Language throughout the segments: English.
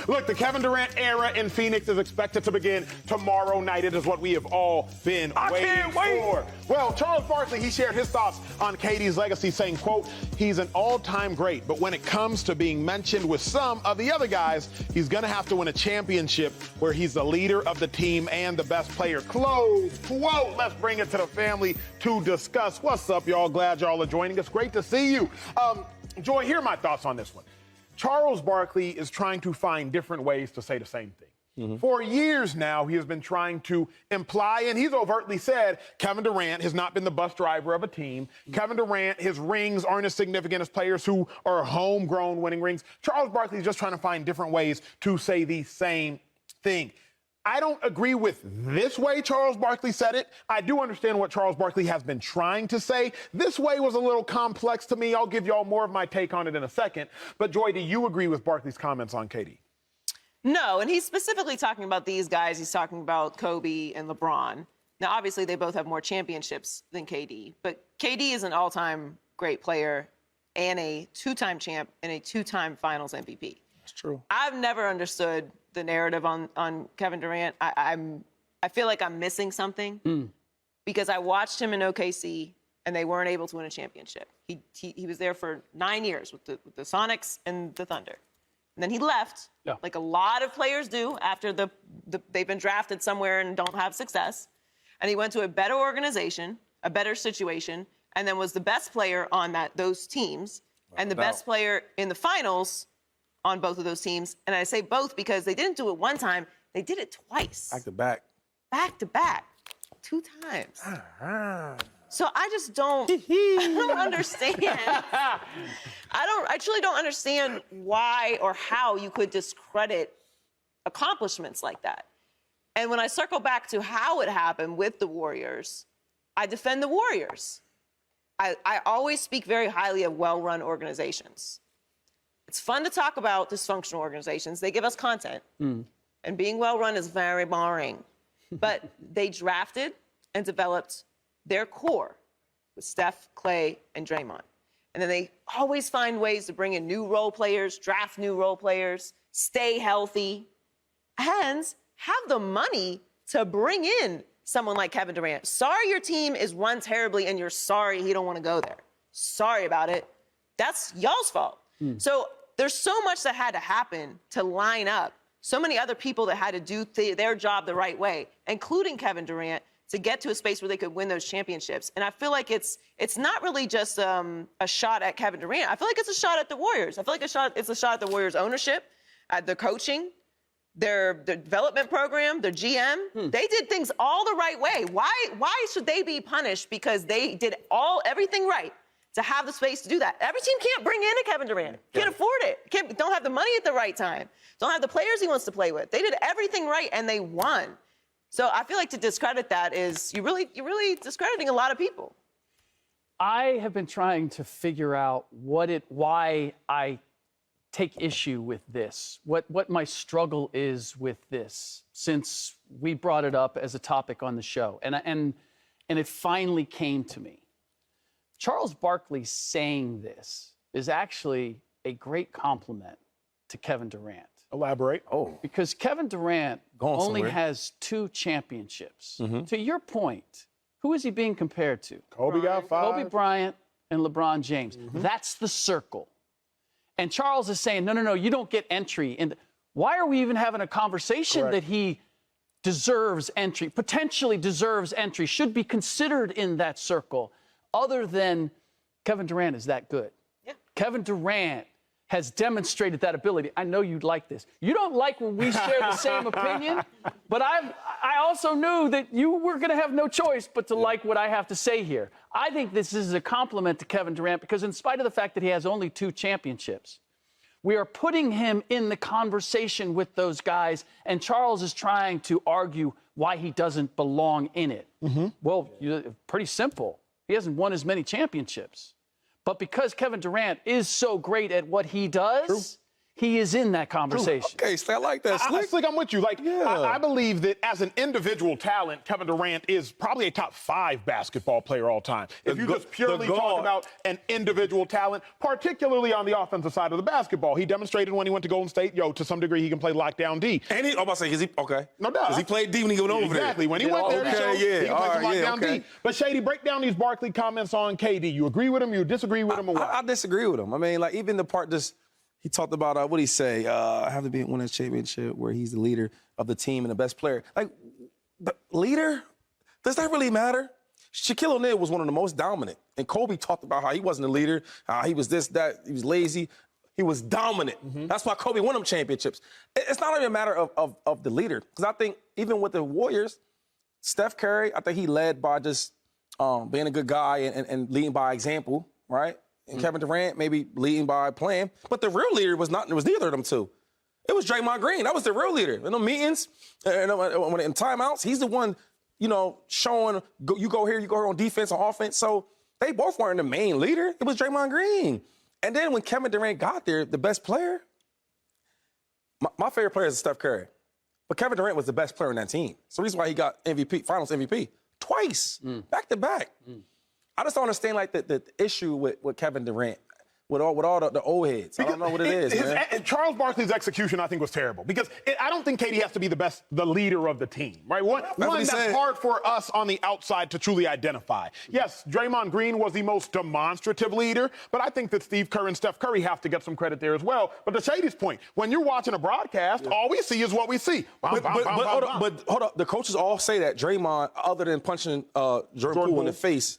Look, the Kevin Durant era in Phoenix is expected to begin tomorrow night. It is what we have all been waiting for. Well, Charles Barkley, he shared his thoughts on KD's legacy, saying, quote, he's an all-time great, but when it comes to being mentioned with some of the other guys, he's going to have to win a championship where he's the leader of the team and the best player. Close quote. Let's bring it to the family to discuss. What's up, y'all? Glad y'all are joining us. Great to see you. Joy, here are my thoughts on this one. Charles Barkley is trying to find different ways to say the same thing. For years now, he has been trying to imply, and he's overtly said, Kevin Durant has not been the bus driver of a team. Kevin Durant, his rings aren't as significant as players who are homegrown winning rings. Charles Barkley is just trying to find different ways to say the same thing. I don't agree with this way Charles Barkley said it. I do understand what Charles Barkley has been trying to say. This way was a little complex to me. I'll give y'all more of my take on it in a second. But, Joy, do you agree with Barkley's comments on KD? No, and he's specifically talking about these guys. He's talking about Kobe and LeBron. Now, obviously, they both have more championships than KD, but KD is an all-time great player and a two-time champ and a two-time finals MVP. That's true. I've never understood the narrative on Kevin Durant. I feel like I'm missing something because I watched him in OKC, and they weren't able to win a championship. He was there for 9 years with the Sonics and the Thunder. And then he left, like a lot of players do after they've been drafted somewhere and don't have success. And he went to a better organization, a better situation, and then was the best player on those teams and the best player in the finals on both of those teams. And I say both because they didn't do it one time. They did it twice. Back to back. Back to back. 2 times. So I just don't understand. I truly don't understand why or how you could discredit accomplishments like that. And when I circle back to how it happened with the Warriors, I defend the Warriors. I always speak very highly of well-run organizations. It's fun to talk about dysfunctional organizations. They give us content. And being well-run is very boring. But they drafted and developed their core with Steph, Clay, and Draymond. And then they always find ways to bring in new role players, draft new role players, stay healthy, and have the money to bring in someone like Kevin Durant. Sorry your team is run terribly and you're sorry he don't want to go there. Sorry about it. That's y'all's fault. So there's so much that had to happen to line up. So many other people that had to do their job the right way, including Kevin Durant, to get to a space where they could win those championships. And I feel like it's not really just a shot at Kevin Durant. I feel like it's a shot at the Warriors. I feel like it's a shot at the Warriors' ownership, at their coaching, their development program, their GM. They did things all the right way. Why should they be punished because they did everything right to have the space to do that? Every team can't bring in a Kevin Durant. Can't afford it. Don't have the money at the right time. Don't have the players he wants to play with. They did everything right, and they won. So I feel like to discredit that is you're really discrediting a lot of people. I have been trying to figure out why I take issue with this, what my struggle is with this since we brought it up as a topic on the show, and it finally came to me. Charles Barkley saying this is actually a great compliment to Kevin Durant. Elaborate. Because Kevin Durant only has 2 championships. To your point, who is he being compared to? Kobe got 5. Kobe Bryant and LeBron James. That's the circle. And Charles is saying, no, you don't get entry. And why are we even having a conversation that he deserves entry, potentially deserves entry, should be considered in that circle, other than Kevin Durant is that good? Yeah. Kevin Durant has demonstrated that ability. I know you'd like this. You don't like when we share the same opinion, but I also knew that you were going to have no choice but to like what I have to say here. I think this is a compliment to Kevin Durant because in spite of the fact that he has only 2 championships, we are putting him in the conversation with those guys, and Charles is trying to argue why he doesn't belong in it. Well, pretty simple. He hasn't won as many championships. But because Kevin Durant is so great at what he does, he is in that conversation. Okay, I like that, Slick. Slick, I'm with you. Like, Yeah. I believe that as an individual talent, Kevin Durant is probably a top 5 basketball player all time. If you just purely talk about an individual talent, particularly on the offensive side of the basketball, he demonstrated when he went to Golden State, to some degree, he can play lockdown D. And I'm about to say, okay. No doubt. Because he played D when he went over there. Exactly. When he went there, he can play some lockdown D. But Shady, break down these Barkley comments on KD. You agree with him? You disagree with him? Or what? I disagree with him. I mean, like, even the part he talked about, what did he say? I have to be win a championship where he's the leader of the team and the best player. Like, the leader? Does that really matter? Shaquille O'Neal was one of the most dominant. And Kobe talked about how he wasn't a leader, how he was this, that, he was lazy. He was dominant. That's why Kobe won them championships. It's not even a matter of the leader. Because I think even with the Warriors, Steph Curry, I think he led by just being a good guy and leading by example, right? And Kevin Durant maybe leading by playing. But the real leader was neither of them two. It was Draymond Green. That was the real leader. In the meetings, in timeouts, he's the one, showing, you go here on defense, on offense. So they both weren't the main leader. It was Draymond Green. And then when Kevin Durant got there, the best player, my favorite player is Steph Curry. But Kevin Durant was the best player on that team. So the reason why he got MVP, Finals MVP, twice, back to back. I just don't understand like the issue with Kevin Durant. With all the old heads. I don't know what it is, man. Charles Barkley's execution, I think, was terrible because I don't think KD has to be the leader of the team, right? One that's hard for us on the outside to truly identify. Yes, Draymond Green was the most demonstrative leader, but I think that Steve Kerr and Steph Curry have to get some credit there as well. But to Shady's point, when you're watching a broadcast, all we see is what we see. But hold up, the coaches all say that Draymond, other than punching Jordan Poole in the face,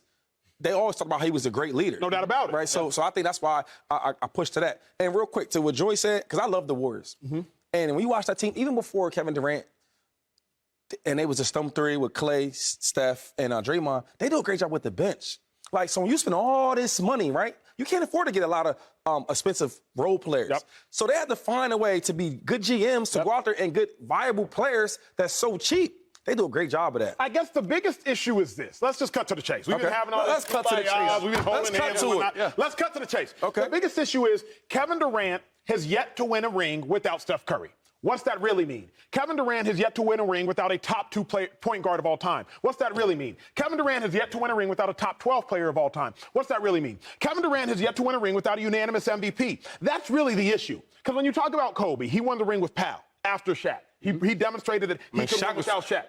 they always talk about how he was a great leader. No doubt about it. Right? So I think that's why I push to that. And real quick, to what Joy said, because I love the Warriors. And when you watch that team, even before Kevin Durant, and they was a stump three with Clay, Steph, and Draymond, they do a great job with the bench. Like, so when you spend all this money, right, you can't afford to get a lot of expensive role players. Yep. So they had to find a way to be good GMs to go out there and get viable players that's so cheap. They do a great job of that. I guess the biggest issue is this. Let's just cut to the chase. We've been having all Let's this. cut to the chase. We've been holding hands and whatnot. Yeah. Let's cut to the chase. Okay. The biggest issue is Kevin Durant has yet to win a ring without Steph Curry. What's that really mean? Kevin Durant has yet to win a ring without a top 2 point guard of all time. What's that really mean? Kevin Durant has yet to win a ring without a top 12 player of all time. What's that really mean? Kevin Durant has yet to win a ring without a unanimous MVP. That's really the issue. Because when you talk about Kobe, he won the ring with Powell after Shaq. He demonstrated that he could win without Shaq.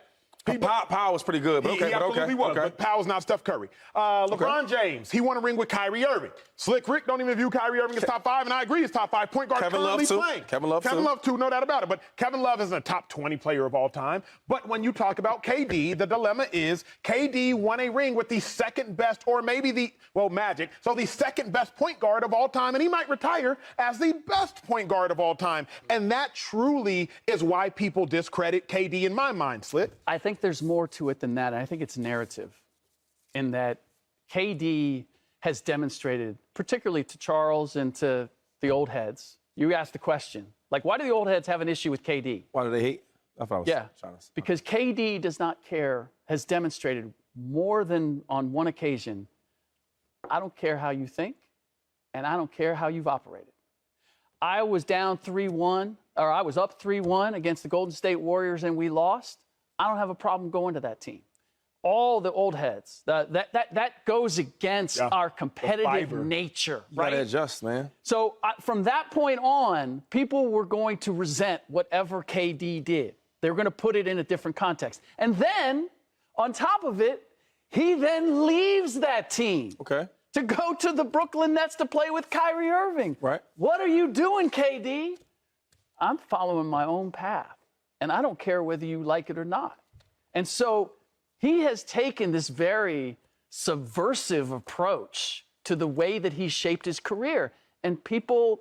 Powell was pretty good, but okay. He absolutely was, but Powell's not Steph Curry. LeBron James, he won a ring with Kyrie Irving. Slick Rick don't even view Kyrie Irving as top 5, and I agree he's top 5 point guard currently playing. Kevin Love too, no doubt about it. But Kevin Love isn't a top 20 player of all time. But when you talk about KD, the dilemma is KD won a ring with the second best, or maybe Magic, so the second best point guard of all time, and he might retire as the best point guard of all time. And that truly is why people discredit KD in my mind, Slick. I think there's more to it than that. I think it's narrative in that KD has demonstrated, particularly to Charles and to the old heads. You asked the question, like, why do the old heads have an issue with KD? Why do they hate? I thought I was trying to... Because KD does not care, has demonstrated more than on one occasion, I don't care how you think, and I don't care how you've operated. I was down 3-1, or I was up 3-1 against the Golden State Warriors, and we lost. I don't have a problem going to that team. All the old heads, that goes against our competitive nature, right? You gotta adjust, man. So from that point on, people were going to resent whatever KD did. They were going to put it in a different context. And then, on top of it, he then leaves that team to go to the Brooklyn Nets to play with Kyrie Irving. Right. What are you doing, KD? I'm following my own path. And I don't care whether you like it or not. And so he has taken this very subversive approach to the way that he shaped his career. And people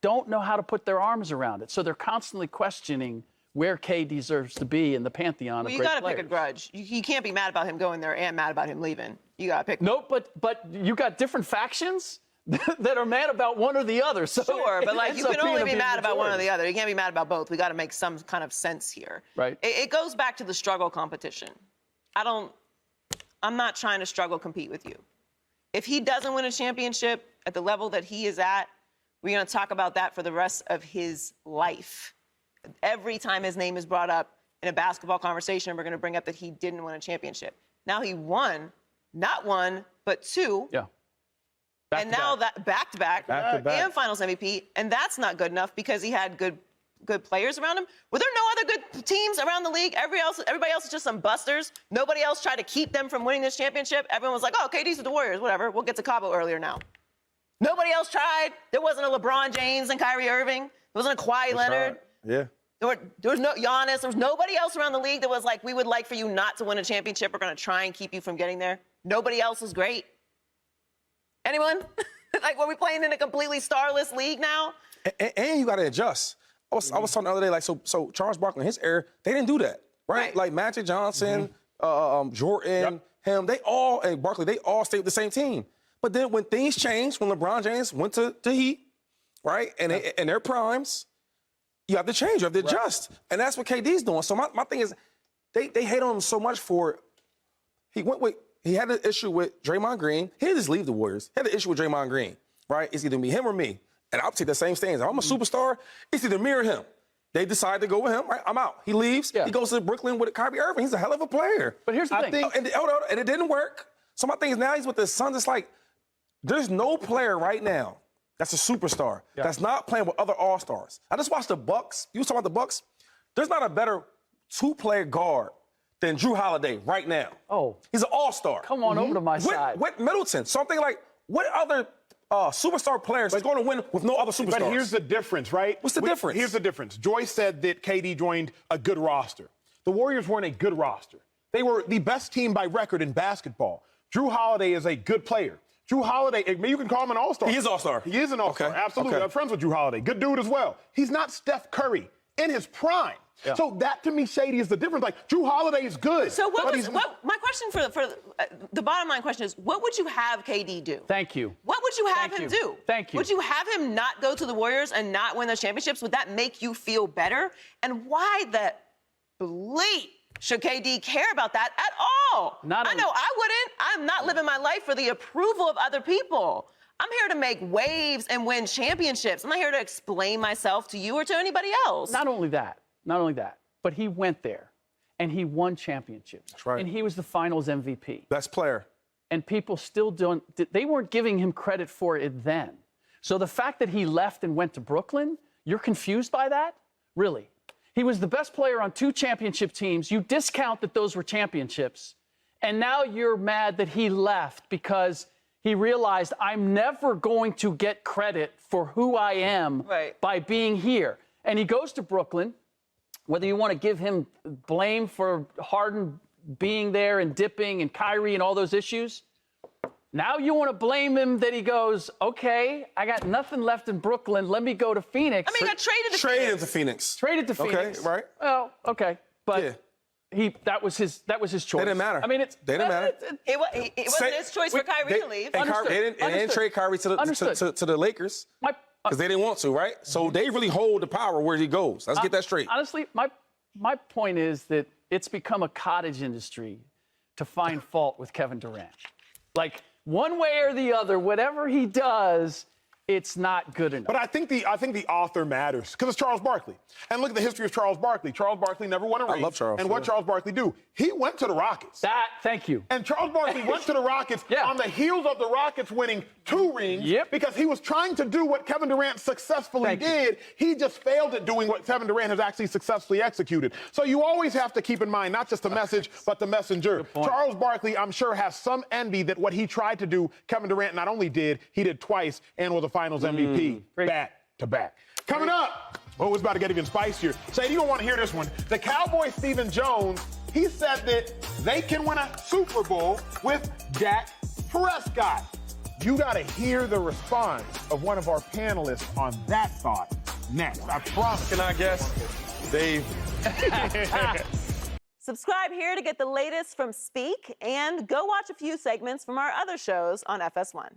don't know how to put their arms around it. So they're constantly questioning where KD deserves to be in the pantheon of great players. You got to pick a grudge. You can't be mad about him going there and mad about him leaving. You got to pick. Nope, but you got different factions that are mad about one or the other. So sure, but like you can only be mad about one or the other. You can't be mad about both. We got to make some kind of sense here. Right. It goes back to the struggle competition. I'm not trying to struggle compete with you. If he doesn't win a championship at the level that he is at, we're going to talk about that for the rest of his life. Every time his name is brought up in a basketball conversation, we're going to bring up that he didn't win a championship. Now he won, not one, but two. Yeah. And now that back-to-back and Finals MVP, and that's not good enough because he had good players around him. Were there no other good teams around the league? Everybody else is just some busters. Nobody else tried to keep them from winning this championship. Everyone was like, oh, KD's with the Warriors, whatever. We'll get to Cabo earlier now. Nobody else tried. There wasn't a LeBron James and Kyrie Irving. There wasn't a Kawhi Leonard. Yeah. There was no Giannis. There was nobody else around the league that was like, we would like for you not to win a championship. We're going to try and keep you from getting there. Nobody else was great. Anyone? Like, were we playing in a completely starless league now? And you got to adjust. I was talking the other day, like, so Charles Barkley, in his era, they didn't do that, right? Like Magic Johnson, Jordan, him, and Barkley, they all stayed with the same team. But then when things changed, when LeBron James went to Heat, right, and in their primes, you have to change, you have to adjust. And that's what KD's doing. So my thing is, they hate on him so much for, he had an issue with Draymond Green. He didn't just leave the Warriors. He had an issue with Draymond Green, right? It's either me, him, or me. And I'll take the same stance. If I'm a superstar, it's either me or him. They decide to go with him, right? I'm out. He leaves. Yeah. He goes to Brooklyn with Kyrie Irving. He's a hell of a player. But here's the thing. And it didn't work. So my thing is now he's with the Suns. It's like there's no player right now that's a superstar that's not playing with other all-stars. I just watched the Bucks. You was talking about the Bucks. There's not a better two-player guard than Drew Holiday right now. Oh. He's an all-star. Come on over to my side. With Middleton. Something like, what other superstar players is going to win with no other superstars? But here's the difference, right? What's the difference? Here's the difference. Joyce said that KD joined a good roster. The Warriors weren't a good roster. They were the best team by record in basketball. Drew Holiday is a good player. Drew Holiday, you can call him an all-star. He is all-star. He is an all-star, absolutely. I'm friends with Drew Holiday. Good dude as well. He's not Steph Curry in his prime. Yeah. So that, to me, Shady, is the difference. Like, Drew Holiday is good. So my question for the bottom line question is, what would you have KD do? Thank you. What would you have him do? Thank you. Would you have him not go to the Warriors and not win those championships? Would that make you feel better? And why the bleep should KD care about that at all? I know I wouldn't. I'm not living my life for the approval of other people. I'm here to make waves and win championships. I'm not here to explain myself to you or to anybody else. Not only that, but he went there and he won championships. That's right. And he was the Finals MVP. Best player. And people still they weren't giving him credit for it then. So the fact that he left and went to Brooklyn, you're confused by that? Really? He was the best player on 2 championship teams. You discount that those were championships. And now you're mad that he left because he realized I'm never going to get credit for who I am by being here. And he goes to Brooklyn. Whether you want to give him blame for Harden being there and dipping and Kyrie and all those issues, now you want to blame him that he goes, okay, I got nothing left in Brooklyn. Let me go to Phoenix. I mean, he got traded to Phoenix. Traded to Phoenix. Okay, right. Well, okay. But that was his choice. They didn't matter. I mean, they didn't matter. It wasn't his choice for Kyrie to leave. And they didn't trade Kyrie to the Lakers. Because they didn't want to, right? So they really hold the power where he goes. Let's get that straight. Honestly, my point is that it's become a cottage industry to find fault with Kevin Durant. Like, one way or the other, whatever he does, it's not good enough. But I think the author matters because it's Charles Barkley. And look at the history of Charles Barkley. Charles Barkley never won a ring. I love Charles. And what Charles Barkley do? He went to the Rockets. Thank you. And Charles Barkley went to the Rockets on the heels of the Rockets winning 2 rings because he was trying to do what Kevin Durant successfully did. He just failed at doing what Kevin Durant has actually successfully executed. So you always have to keep in mind not just the message, but the messenger. Charles Barkley, I'm sure, has some envy that what he tried to do, Kevin Durant not only did, he did twice and was a Finals MVP back to back. Coming up, it's about to get even spicier. Shady, you don't want to hear this one. The Cowboys' Stephen Jones, he said that they can win a Super Bowl with Dak Prescott. You got to hear the response of one of our panelists on that thought next. I promise. Can I guess? Dave. Subscribe here to get the latest from Speak and go watch a few segments from our other shows on FS1.